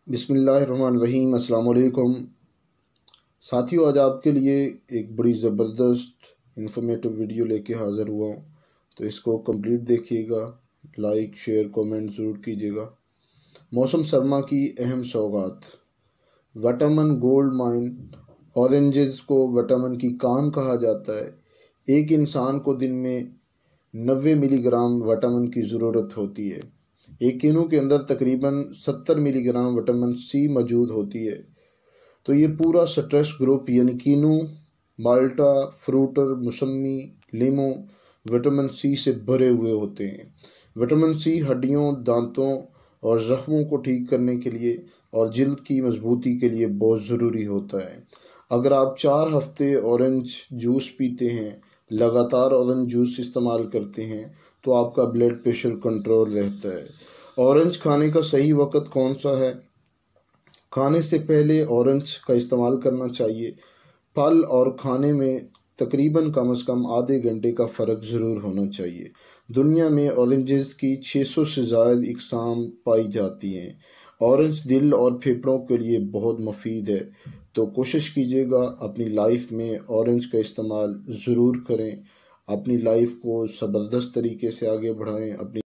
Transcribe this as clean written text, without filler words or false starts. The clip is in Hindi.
बिस्मिल्लाहिर्रहमानिर्रहीम। अस्सलाम वालेकुम साथियों, आज आपके लिए एक बड़ी ज़बरदस्त इंफॉर्मेटिव वीडियो लेके हाज़िर हुआ हूँ। तो इसको कंप्लीट देखिएगा, लाइक शेयर कमेंट ज़रूर कीजिएगा। मौसम सरमा की अहम सौगात, विटामिन गोल्ड माइन। ऑरेंजेस को विटामिन की कान कहा जाता है। एक इंसान को दिन में 90 मिलीग्राम विटामिन की ज़रूरत होती है। एक किलो के अंदर तकरीबन 70 मिलीग्राम विटामिन सी मौजूद होती है। तो ये पूरा स्ट्रेस ग्रुप यानी कीनू, माल्टा, फ्रूटर, मौसमी, लीमू विटामिन सी से भरे हुए होते हैं। विटामिन सी हड्डियों, दांतों और ज़ख्मों को ठीक करने के लिए और जल्द की मजबूती के लिए बहुत ज़रूरी होता है। अगर आप 4 हफ्ते ऑरेंज जूस पीते हैं, लगातार ऑरेंज जूस इस्तेमाल करते हैं, तो आपका ब्लड प्रेशर कंट्रोल रहता है। ऑरेंज खाने का सही वक्त कौन सा है? खाने से पहले ऑरेंज का इस्तेमाल करना चाहिए। फल और खाने में तकरीबन कम से कम आधे घंटे का फ़र्क ज़रूर होना चाहिए। दुनिया में ऑरेंजेस की 600 से ज़ायद इकसाम पाई जाती हैं। ऑरेंज दिल और फेफड़ों के लिए बहुत मुफीद है। तो कोशिश कीजिएगा अपनी लाइफ में ऑरेंज का इस्तेमाल ज़रूर करें। अपनी लाइफ को ज़बरदस्त तरीके से आगे बढ़ाएं। अपनी